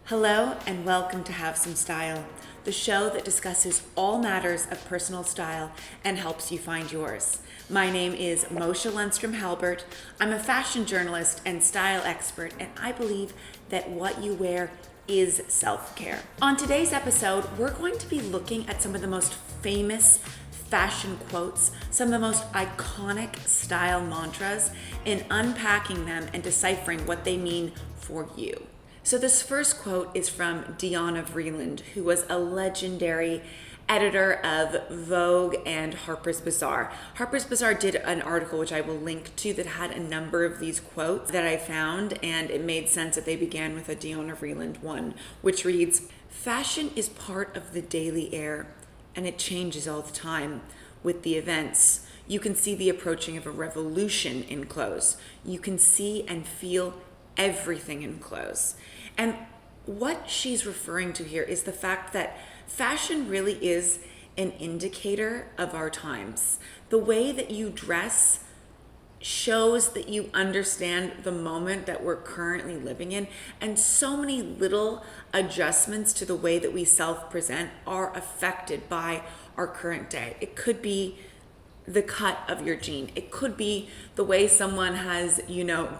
Hello and welcome to Have Some Style, the show that discusses all matters of personal style and helps you find yours. My name is Mosha Lundström Halbert. I'm a fashion journalist and style expert, and I believe that what you wear is self-care. On today's episode, we're going to be looking at some of the most famous fashion quotes, some of the most iconic style mantras, and unpacking them and deciphering what they mean for you. So this first quote is from Vreeland, who was a legendary editor of Vogue and Harper's Bazaar. Harper's Bazaar did an article, which I will link to, that had a number of these quotes that I found, and it made sense that they began with a Vreeland one, which reads, "Fashion is part of the daily air, and it changes all the time with the events. You can see the approaching of a revolution in clothes. You can see and feel everything in clothes." And what she's referring to here is the fact that fashion really is an indicator of our times. The way that you dress shows that you understand the moment that we're currently living in, and so many little adjustments to the way that we self-present are affected by our current day. It could be the cut of your jean. It could be the way someone has,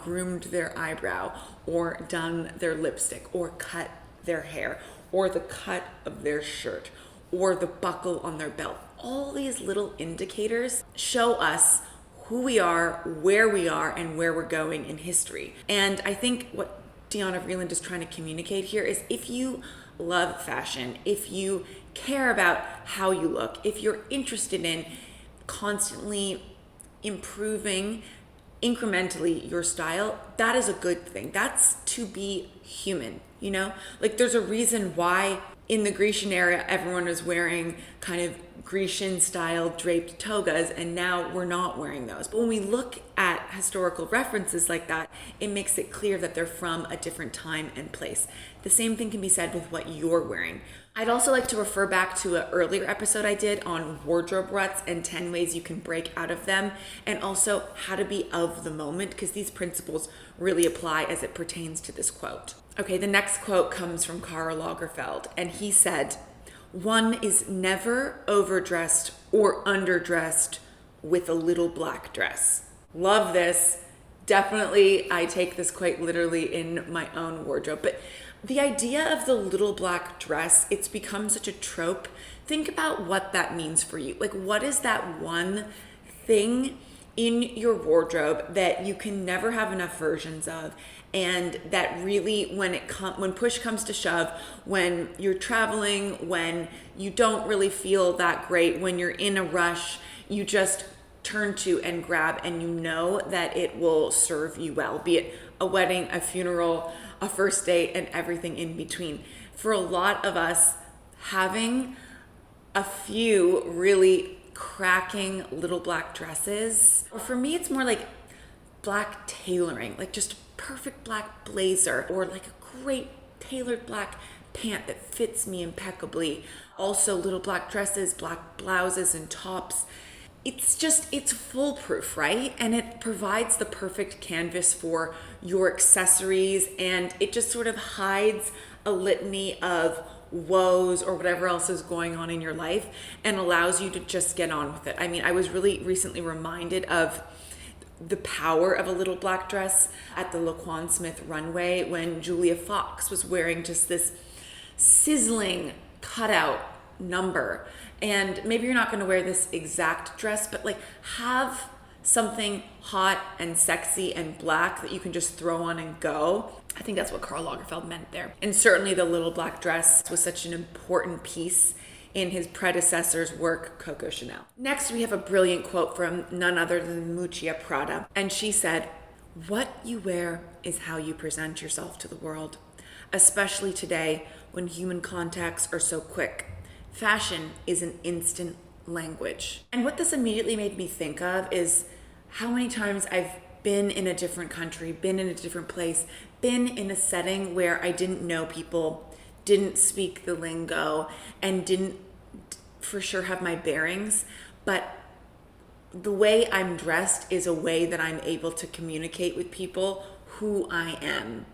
groomed their eyebrow or done their lipstick or cut their hair or the cut of their shirt or the buckle on their belt. All these little indicators show us who we are, where we are, and where we're going in history. And I think what Diana Vreeland is trying to communicate here is if you love fashion, if you care about how you look, if you're interested in constantly improving incrementally your style, that is a good thing. That's to be human, Like there's a reason why in the Grecian era everyone was wearing kind of Grecian style draped togas, and now we're not wearing those. But when we look at historical references like that, it makes it clear that they're from a different time and place. The same thing can be said with what you're wearing. I'd also like to refer back to an earlier episode I did on wardrobe ruts and 10 ways you can break out of them, and also how to be of the moment, because these principles really apply as it pertains to this quote. Okay, the next quote comes from Karl Lagerfeld, and he said, "One is never overdressed or underdressed with a little black dress." Love this. Definitely, I take this quite literally in my own wardrobe. But the idea of the little black dress, it's become such a trope. Think about what that means for you. Like, what is that one thing in your wardrobe that you can never have enough versions of, and that really, when push comes to shove, when you're traveling, when you don't really feel that great, when you're in a rush, you just turn to and grab, and you know that it will serve you well, be it a wedding, a funeral, a first date, and everything in between. For a lot of us, having a few really cracking little black dresses, or for me it's more like black tailoring, like just a perfect black blazer or like a great tailored black pant that fits me impeccably. Also little black dresses, black blouses and tops. It's foolproof, right? And it provides the perfect canvas for your accessories, and it just sort of hides a litany of woes or whatever else is going on in your life and allows you to just get on with it. I mean, I was really recently reminded of the power of a little black dress at the Laquan Smith runway when Julia Fox was wearing just this sizzling cutout number. And maybe you're not going to wear this exact dress, but like have something hot and sexy and black that you can just throw on and go. I think that's what Karl Lagerfeld meant there. And certainly the little black dress was such an important piece in his predecessor's work, Coco Chanel. Next, we have a brilliant quote from none other than Miuccia Prada. And she said, "What you wear is how you present yourself to the world, especially today when human contacts are so quick. Fashion is an instant language." And what this immediately made me think of is how many times I've been in a different country, been in a different place, been in a setting where I didn't know people, didn't speak the lingo, and didn't for sure have my bearings, but the way I'm dressed is a way that I'm able to communicate with people who I am.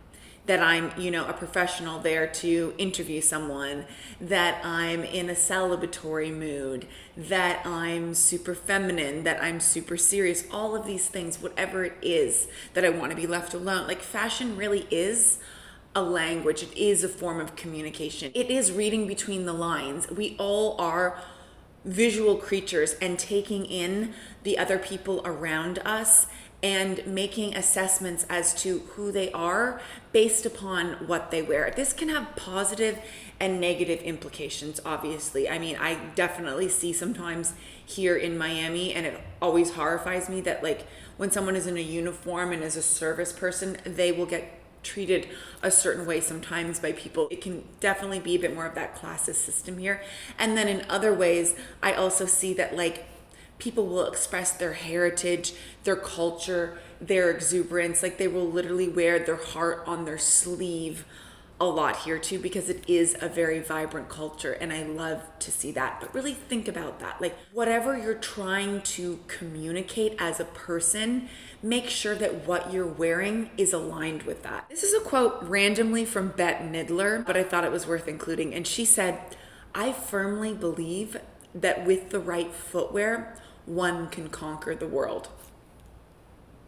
that I'm, a professional there to interview someone, that I'm in a celebratory mood, that I'm super feminine, that I'm super serious, all of these things, whatever it is that I want to be left alone. Like, fashion really is a language. It is a form of communication. It is reading between the lines. We all are visual creatures, and taking in the other people around us and making assessments as to who they are based upon what they wear. This can have positive and negative implications, obviously. I mean, I definitely see sometimes here in Miami, and it always horrifies me that, like, when someone is in a uniform and is a service person, they will get treated a certain way sometimes by people. It can definitely be a bit more of that classist system here. And then in other ways, I also see that, like, people will express their heritage, their culture, their exuberance. Like, they will literally wear their heart on their sleeve a lot here too, because it is a very vibrant culture, and I love to see that. But really think about that. Like, whatever you're trying to communicate as a person, make sure that what you're wearing is aligned with that. This is a quote randomly from Bette Midler, but I thought it was worth including. And she said, "I firmly believe that with the right footwear, one can conquer the world."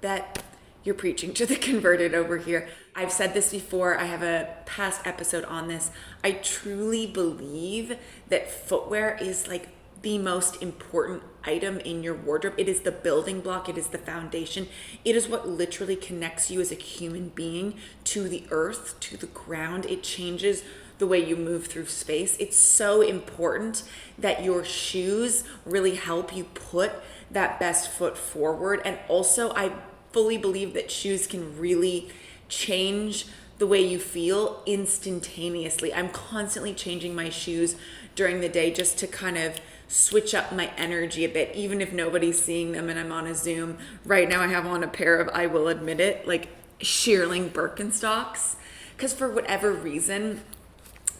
Bet you're preaching to the converted over here. I've said this before. I have a past episode on this. I truly believe that footwear is like the most important item in your wardrobe. It is the building block. It is the foundation. It is what literally connects you as a human being to the earth, to the ground. It changes the way you move through space. It's so important that your shoes really help you put that best foot forward. And also, I fully believe that shoes can really change the way you feel instantaneously. I'm constantly changing my shoes during the day just to kind of switch up my energy a bit, even if nobody's seeing them and I'm on a Zoom. Right now I have on a pair of, I will admit it, like shearling Birkenstocks, because for whatever reason,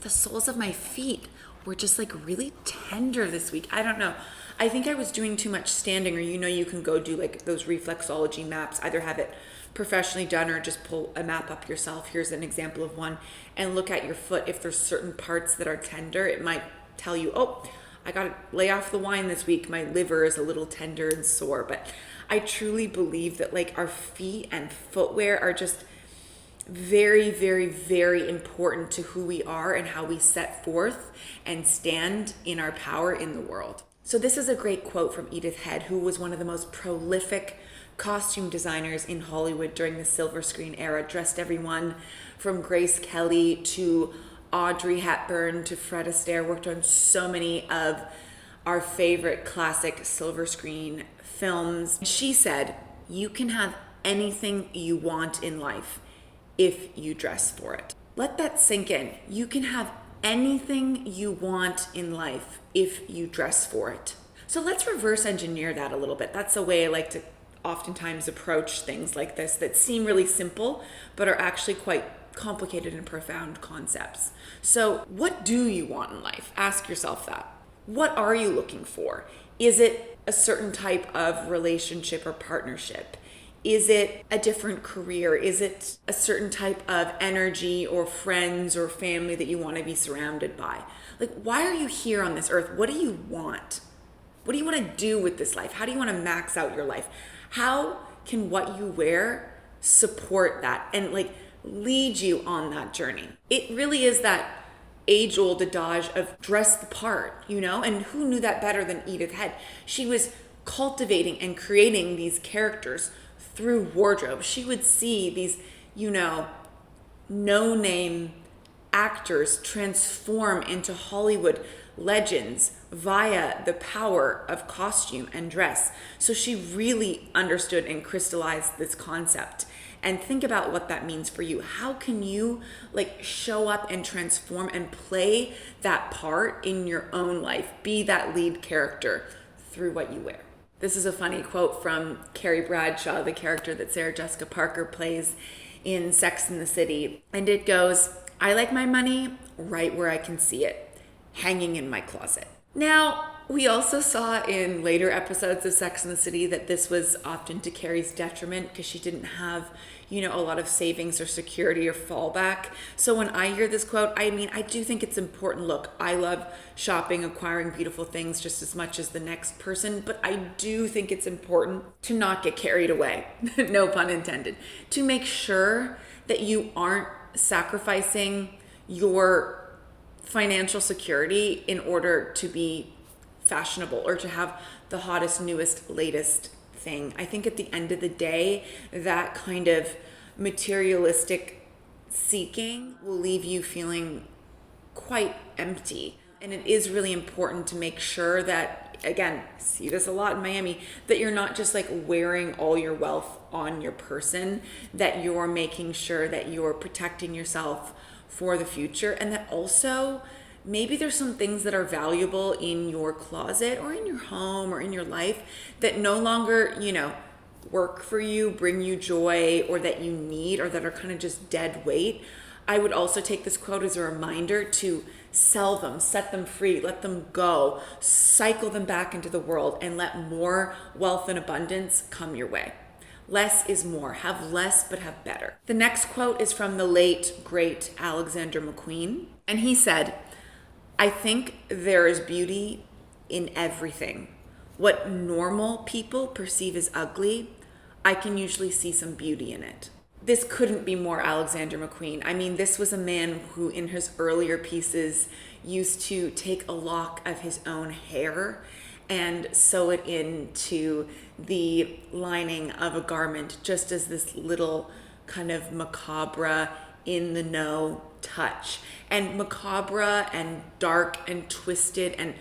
the soles of my feet were just like really tender this week. I don't know. I think I was doing too much standing, or you can go do like those reflexology maps, either have it professionally done or just pull a map up yourself. Here's an example of one, and look at your foot. If there's certain parts that are tender, it might tell you, oh, I got to lay off the wine this week. My liver is a little tender and sore. But I truly believe that like our feet and footwear are just very, very, very important to who we are and how we set forth and stand in our power in the world. So this is a great quote from Edith Head, who was one of the most prolific costume designers in Hollywood during the silver screen era, dressed everyone from Grace Kelly to Audrey Hepburn to Fred Astaire, worked on so many of our favorite classic silver screen films. She said, "You can have anything you want in life if you dress for it." Let that sink in. You can have anything you want in life if you dress for it. So let's reverse engineer that a little bit. That's the way I like to oftentimes approach things like this that seem really simple, but are actually quite complicated and profound concepts. So what do you want in life? Ask yourself that. What are you looking for? Is it a certain type of relationship or partnership? Is it a different career? Is it a certain type of energy or friends or family that you want to be surrounded by? Like, why are you here on this earth? What do you want? What do you want to do with this life? How do you want to max out your life? How can what you wear support that and like lead you on that journey? It really is that age-old adage of dress the part, and who knew that better than Edith Head? She was cultivating and creating these characters through wardrobe. She would see these, no-name actors transform into Hollywood legends via the power of costume and dress. So she really understood and crystallized this concept. And think about what that means for you. How can you like show up and transform and play that part in your own life? Be that lead character through what you wear. This is a funny quote from Carrie Bradshaw, the character that Sarah Jessica Parker plays in Sex and the City. And it goes, "I like my money right where I can see it, hanging in my closet." Now, We also saw in later episodes of Sex and the City that this was often to Carrie's detriment because she didn't have, a lot of savings or security or fallback. So when I hear this quote, I do think it's important. Look, I love shopping, acquiring beautiful things just as much as the next person, but I do think it's important to not get carried away, no pun intended, to make sure that you aren't sacrificing your financial security in order to be fashionable or to have the hottest, newest, latest thing. I think at the end of the day, that kind of materialistic seeking will leave you feeling quite empty. And it is really important to make sure that, again, I see this a lot in Miami, that you're not just like wearing all your wealth on your person, that you're making sure that you're protecting yourself for the future, and that also maybe there's some things that are valuable in your closet or in your home or in your life that no longer, work for you, bring you joy, or that you need, or that are kind of just dead weight. I would also take this quote as a reminder to sell them, set them free, let them go, cycle them back into the world, and let more wealth and abundance come your way. Less is more. Have less, but have better. The next quote is from the late, great Alexander McQueen. And he said, "I think there is beauty in everything. What normal people perceive as ugly, I can usually see some beauty in it." This couldn't be more Alexander McQueen. This was a man who in his earlier pieces used to take a lock of his own hair and sew it into the lining of a garment just as this little kind of macabre, in the know touch. And macabre and dark and twisted and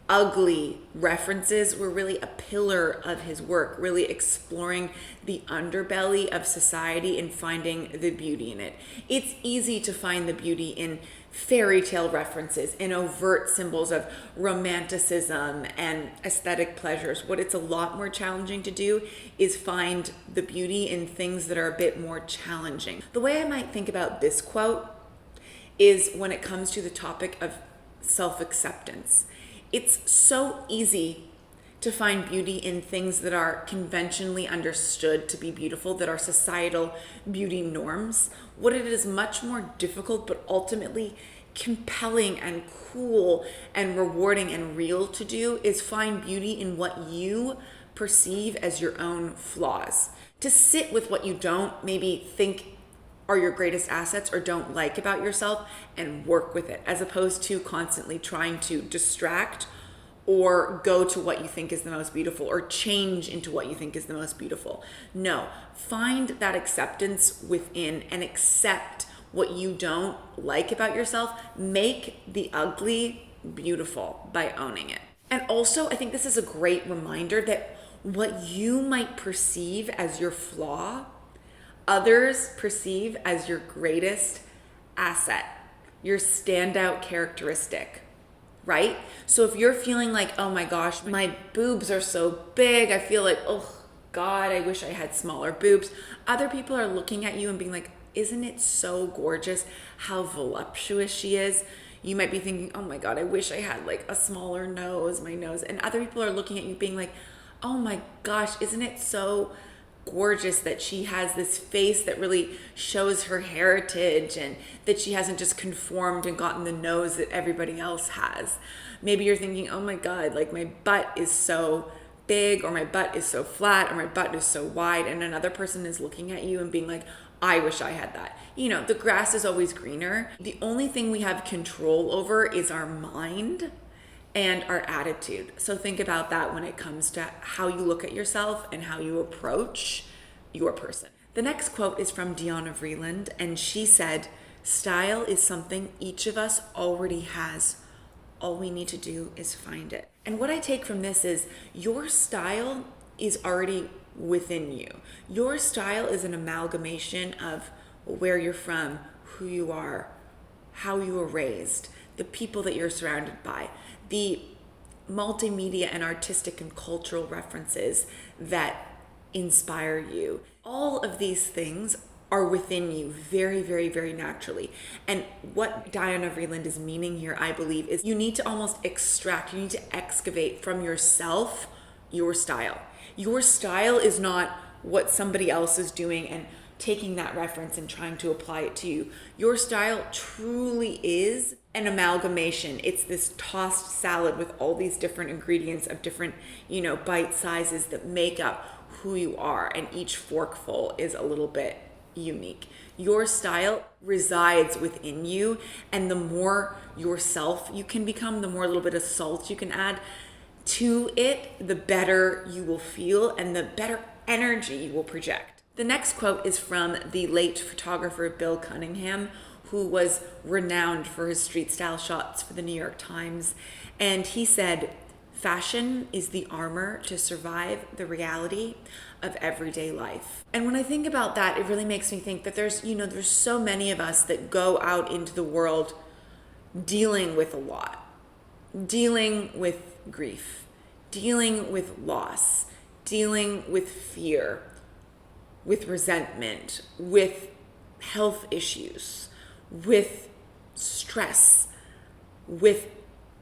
ugly references were really a pillar of his work, really exploring the underbelly of society and finding the beauty in it. It's easy to find the beauty in fairy tale references, in overt symbols of romanticism and aesthetic pleasures. What it's a lot more challenging to do is find the beauty in things that are a bit more challenging. The way I might think about this quote is when it comes to the topic of self-acceptance. It's so easy to find beauty in things that are conventionally understood to be beautiful, that are societal beauty norms. What it is much more difficult, but ultimately compelling and cool and rewarding and real to do, is find beauty in what you perceive as your own flaws. To sit with what you don't maybe think are your greatest assets or don't like about yourself and work with it, as opposed to constantly trying to distract or go to what you think is the most beautiful or change into what you think is the most beautiful. No, find that acceptance within and accept what you don't like about yourself. Make the ugly beautiful by owning it. And also, I think this is a great reminder that what you might perceive as your flaw, others perceive as your greatest asset, your standout characteristic, right? So if you're feeling like, oh my gosh, my boobs are so big, I feel like, oh God, I wish I had smaller boobs. Other people are looking at you and being like, isn't it so gorgeous how voluptuous she is? You might be thinking, oh my God, I wish I had like a smaller nose, my nose. And other people are looking at you being like, oh my gosh, isn't it so gorgeous that she has this face that really shows her heritage and that she hasn't just conformed and gotten the nose that everybody else has. Maybe you're thinking, oh my God, like my butt is so big, or my butt is so flat, or my butt is so wide, and another person is looking at you and being like, I wish I had that. The grass is always greener. The only thing we have control over is our mind and our attitude. So think about that when it comes to how you look at yourself and how you approach your person. The next quote is from Diana Vreeland, and she said, "Style is something each of us already has. All we need to do is find it." And what I take from this is your style is already within you. Your style is an amalgamation of where you're from, who you are, how you were raised, the people that you're surrounded by, the multimedia and artistic and cultural references that inspire you. All of these things are within you very, very, very naturally. And what Diana Vreeland is meaning here, I believe, is you need to almost extract, you need to excavate from yourself your style. Your style is not what somebody else is doing and taking that reference and trying to apply it to you. Your style truly is an amalgamation. It's this tossed salad with all these different ingredients of different, bite sizes that make up who you are, and each forkful is a little bit unique. Your style resides within you, and the more yourself you can become, the more little bit of salt you can add to it, the better you will feel and the better energy you will project. The next quote is from the late photographer Bill Cunningham, who was renowned for his street style shots for the New York Times. And he said, "Fashion is the armor to survive the reality of everyday life." And when I think about that, it really makes me think that there's so many of us that go out into the world dealing with a lot, dealing with grief, dealing with loss, dealing with fear, with resentment, with health issues, with stress, with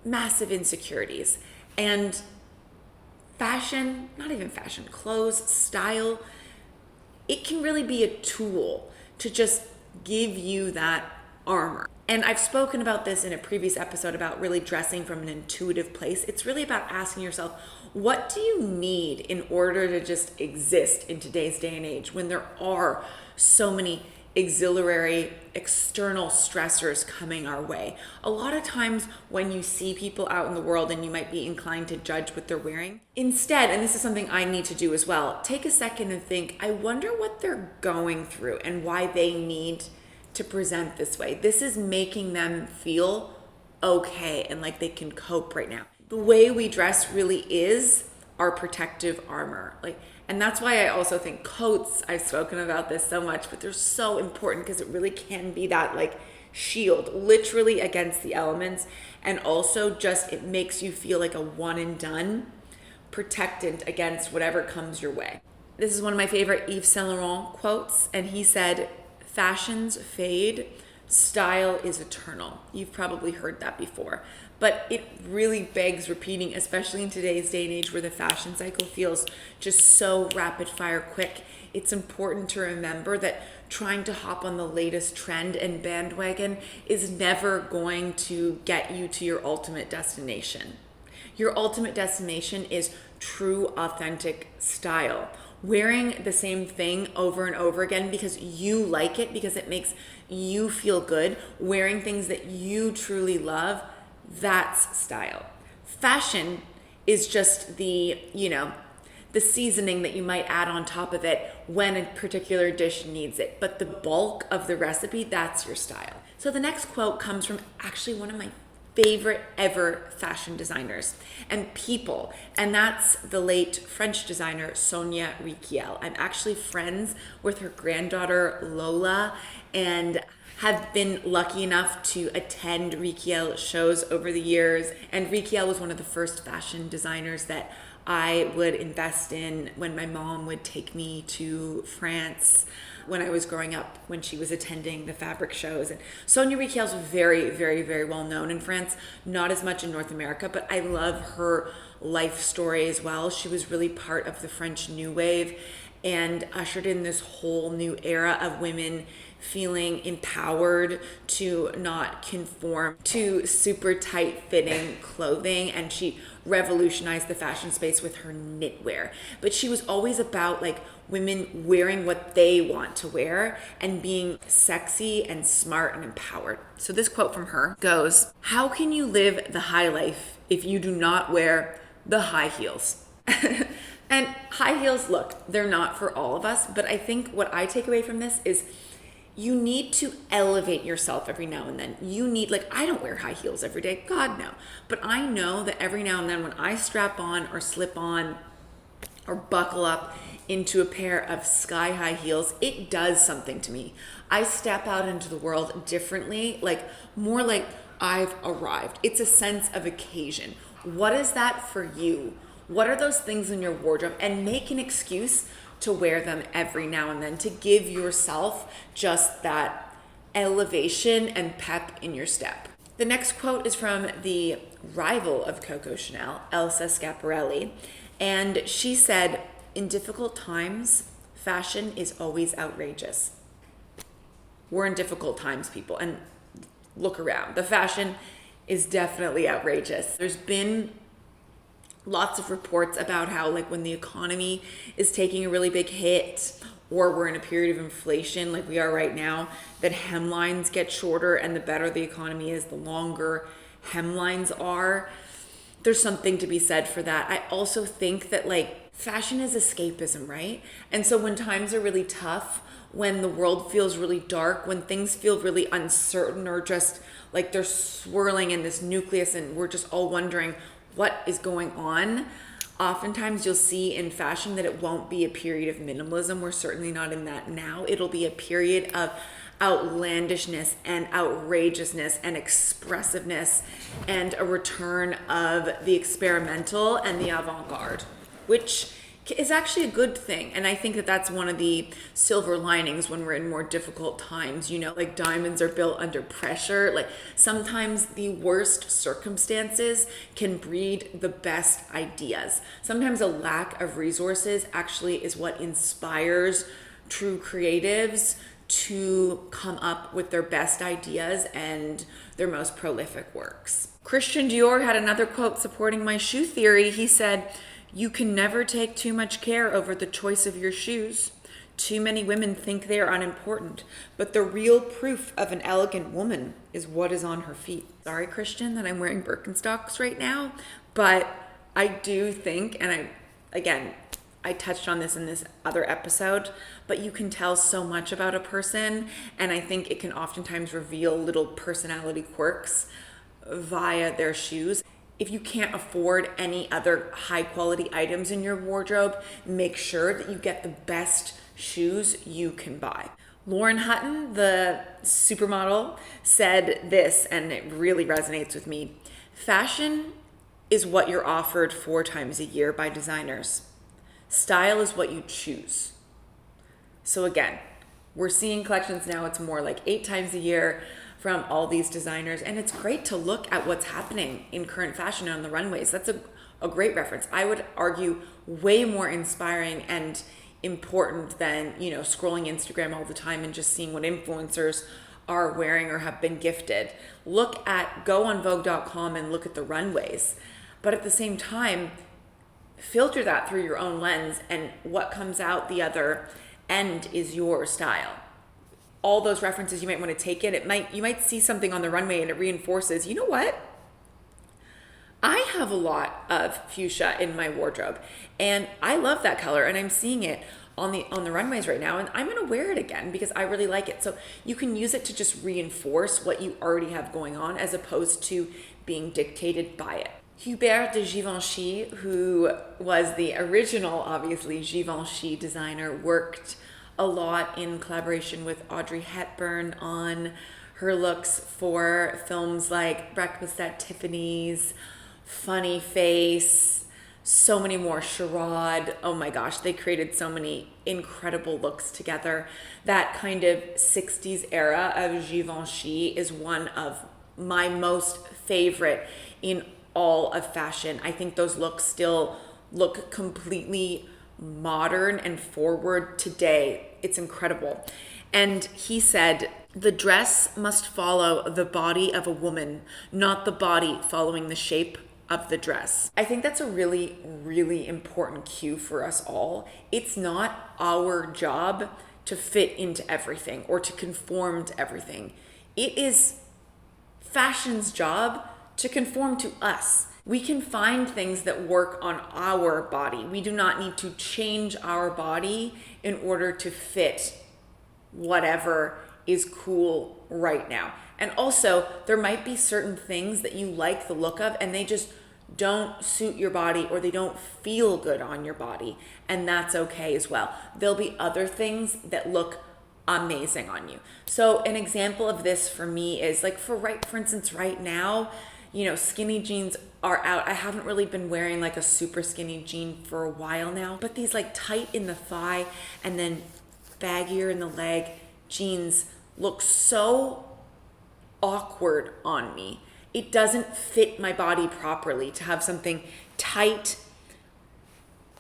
massive insecurities. And fashion, not even fashion, clothes, style, it can really be a tool to just give you that armor. And I've spoken about this in a previous episode about really dressing from an intuitive place. It's really about asking yourself, what do you need in order to just exist in today's day and age when there are so many auxiliary external stressors coming our way? A lot of times when you see people out in the world and you might be inclined to judge what they're wearing, instead, and this is something I need to do as well, take a second and think, I wonder what they're going through and why they need to present this way. This is making them feel okay and like they can cope right now. The way we dress really is our protective armor. And that's why I also think coats, I've spoken about this so much, but they're so important because it really can be that shield literally against the elements. And also just, it makes you feel like a one and done, protected against whatever comes your way. This is one of my favorite Yves Saint Laurent quotes. And he said, "Fashions fade, style is eternal." You've probably heard that before, but it really begs repeating, especially in today's day and age where the fashion cycle feels just so rapid fire quick. It's important to remember that trying to hop on the latest trend and bandwagon is never going to get you to your ultimate destination. Your ultimate destination is true, authentic style. Wearing the same thing over and over again because you like it, because it makes you feel good, wearing things that you truly love, that's style. Fashion is just the seasoning that you might add on top of it when a particular dish needs it. But the bulk of the recipe, that's your style. So the next quote comes from actually one of my favorite ever fashion designers and people, and that's the late French designer Sonia Rykiel. I'm actually friends with her granddaughter Lola and have been lucky enough to attend Rykiel shows over the years. And Rykiel was one of the first fashion designers that I would invest in when my mom would take me to France when I was growing up, when she was attending the fabric shows. And Sonia Rykiel is very, very, very well known in France, not as much in North America, but I love her life story as well. She was really part of the French New Wave and ushered in this whole new era of women feeling empowered to not conform to super tight fitting clothing, and she revolutionized the fashion space with her knitwear. But she was always about women wearing what they want to wear and being sexy and smart and empowered. So this quote from her goes, "How can you live the high life if you do not wear the high heels?" And high heels, look, they're not for all of us, but I think what I take away from this is you need to elevate yourself every now and then. You need, I don't wear high heels every day, God no. But I know that every now and then when I strap on or slip on or buckle up into a pair of sky high heels, it does something to me. I step out into the world differently, more like I've arrived. It's a sense of occasion. What is that for you? What are those things in your wardrobe? And make an excuse to wear them every now and then to give yourself just that elevation and pep in your step. The next quote is from the rival of Coco Chanel, Elsa Schiaparelli, and she said, "In difficult times, fashion is always outrageous." We're in difficult times, people, and look around. The fashion is definitely outrageous. There's been lots of reports about how, like, when the economy is taking a really big hit or we're in a period of inflation like we are right now, that hemlines get shorter, and the better the economy is, the longer hemlines are. There's something to be said for that. I also think that, like, fashion is escapism, right? And so when times are really tough, when the world feels really dark, when things feel really uncertain, or just like they're swirling in this nucleus and we're just all wondering what is going on, oftentimes you'll see in fashion that it won't be a period of minimalism. We're certainly not in that now. It'll be a period of outlandishness and outrageousness and expressiveness and a return of the experimental and the avant-garde, which is actually a good thing. And I think that that's one of the silver linings when we're in more difficult times. You know, like, diamonds are built under pressure. Like, sometimes the worst circumstances can breed the best ideas. Sometimes a lack of resources actually is what inspires true creatives to come up with their best ideas and their most prolific works. Christian Dior had another quote supporting my shoe theory. He said, "You can never take too much care over the choice of your shoes. Too many women think they are unimportant, but the real proof of an elegant woman is what is on her feet." Sorry, Christian, that I'm wearing Birkenstocks right now, but I do think, and I touched on this in this other episode, but you can tell so much about a person, and I think it can oftentimes reveal little personality quirks via their shoes. If you can't afford any other high quality items in your wardrobe, make sure that you get the best shoes you can buy. Lauren Hutton, the supermodel, said this, and it really resonates with me. "Fashion is what you're offered 4 times a year by designers. Style is what you choose." So again, we're seeing collections now, it's more like 8 times a year from all these designers, and it's great to look at what's happening in current fashion on the runways. That's a great reference. I would argue way more inspiring and important than, you know, scrolling Instagram all the time and just seeing what influencers are wearing or have been gifted. Go on Vogue.com and look at the runways, but at the same time, filter that through your own lens, and what comes out the other end is your style. All those references, you might want to take it. You might see something on the runway and it reinforces, you know what? I have a lot of fuchsia in my wardrobe and I love that color, and I'm seeing it on the runways right now, and I'm going to wear it again because I really like it. So you can use it to just reinforce what you already have going on as opposed to being dictated by it. Hubert de Givenchy, who was the original, obviously, Givenchy designer, worked a lot in collaboration with Audrey Hepburn on her looks for films like Breakfast at Tiffany's, Funny Face, so many more, Charade. Oh my gosh, they created so many incredible looks together. That kind of 60s era of Givenchy is one of my most favorite in all of fashion. I think those looks still look completely modern and forward today. It's incredible. And he said, "The dress must follow the body of a woman, not the body following the shape of the dress." I think that's a really, really important cue for us all. It's not our job to fit into everything or to conform to everything. It is fashion's job to conform to us. We can find things that work on our body. We do not need to change our body in order to fit whatever is cool right now. And also, there might be certain things that you like the look of and they just don't suit your body or they don't feel good on your body, and that's okay as well. There'll be other things that look amazing on you. So an example of this for me is like for instance right now, Skinny jeans are out. I haven't really been wearing like a super skinny jean for a while now, but these like tight in the thigh and then baggier in the leg jeans look so awkward on me. It doesn't fit my body properly to have something tight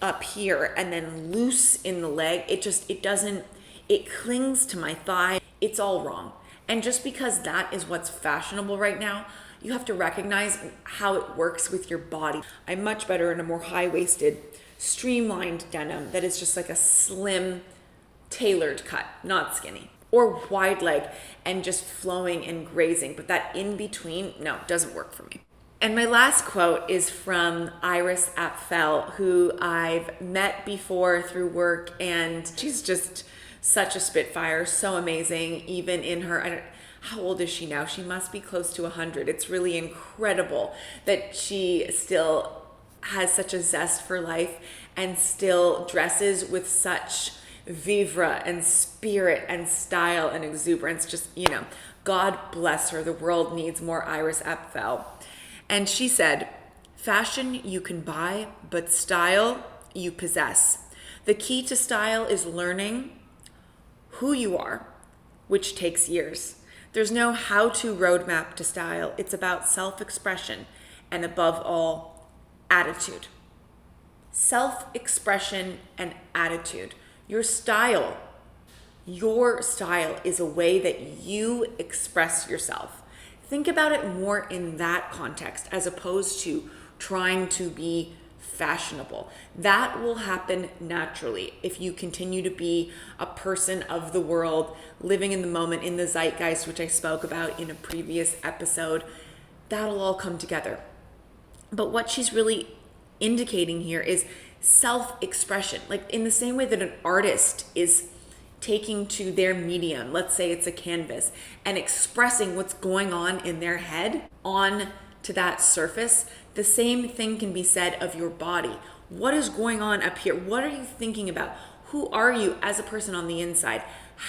up here and then loose in the leg. It clings to my thigh. It's all wrong. And just because that is what's fashionable right now, you have to recognize how it works with your body. I'm much better in a more high-waisted, streamlined denim that is just like a slim, tailored cut, not skinny. Or wide leg and just flowing and grazing. But that in between, no, doesn't work for me. And my last quote is from Iris Apfel, who I've met before through work, and she's just such a spitfire, so amazing, even in her, how old is she now? She must be close to 100. It's really incredible that she still has such a zest for life and still dresses with such vivre and spirit and style and exuberance. Just, God bless her. The world needs more Iris Apfel. And she said, "Fashion you can buy, but style you possess. The key to style is learning who you are, which takes years. There's no how-to roadmap to style. It's about self-expression and, above all, attitude." Self-expression and attitude. Your style is a way that you express yourself. Think about it more in that context as opposed to trying to be fashionable. That will happen naturally if you continue to be a person of the world, living in the moment, in the zeitgeist, which I spoke about in a previous episode. That'll all come together. But what she's really indicating here is self-expression. Like in the same way that an artist is taking to their medium, let's say it's a canvas, and expressing what's going on in their head on to that surface, the same thing can be said of your body. What is going on up here? What are you thinking about? Who are you as a person on the inside?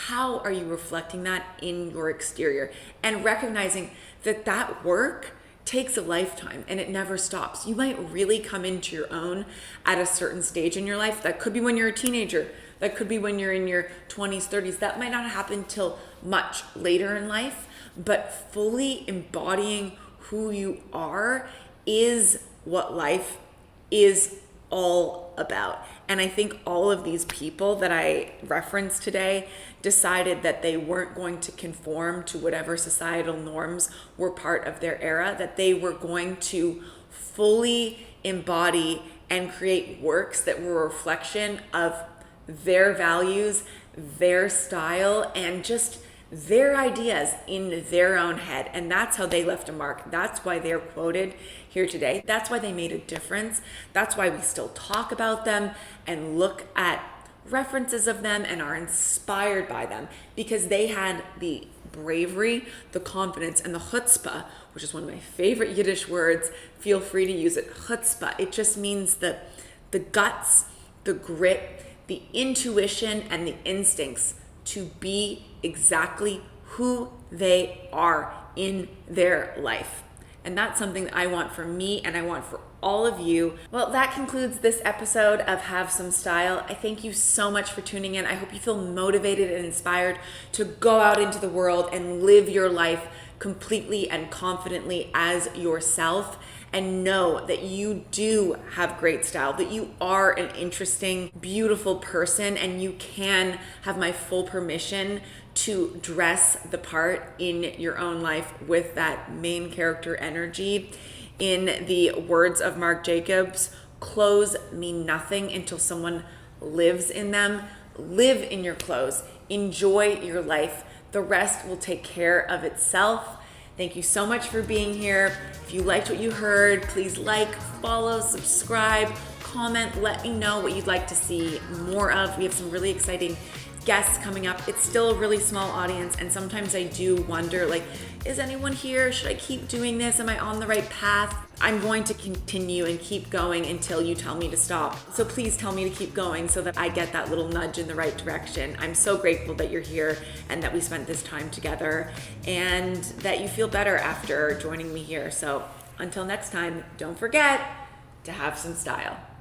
How are you reflecting that in your exterior? And recognizing that that work takes a lifetime and it never stops. You might really come into your own at a certain stage in your life. That could be when you're a teenager. That could be when you're in your 20s, 30s. That might not happen till much later in life, but fully embodying who you are is what life is all about. And I think all of these people that I referenced today decided that they weren't going to conform to whatever societal norms were part of their era, that they were going to fully embody and create works that were a reflection of their values, their style, and just their ideas in their own head. And that's how they left a mark. That's why they're quoted here today. That's why they made a difference. That's why we still talk about them and look at references of them and are inspired by them, because they had the bravery, the confidence, and the chutzpah, which is one of my favorite Yiddish words. Feel free to use it. Chutzpah. It just means the guts, the grit, the intuition, and the instincts to be exactly who they are in their life. And that's something that I want for me and I want for all of you. Well, that concludes this episode of Have Some Style. I thank you so much for tuning in. I hope you feel motivated and inspired to go out into the world and live your life completely and confidently as yourself, and know that you do have great style, that you are an interesting, beautiful person, and you can have my full permission to dress the part in your own life with that main character energy. In the words of Marc Jacobs, clothes mean nothing until someone lives in them. Live in your clothes. Enjoy your life. The rest will take care of itself. Thank you so much for being here. If you liked what you heard, please like, follow, subscribe, comment, let me know what you'd like to see more of. We have some really exciting guests coming up. It's still a really small audience, and sometimes I do wonder, like, is anyone here? Should I keep doing this? Am I on the right path? I'm going to continue and keep going until you tell me to stop. So please tell me to keep going so that I get that little nudge in the right direction. I'm so grateful that you're here and that we spent this time together and that you feel better after joining me here. So Until next time, don't forget to have some style.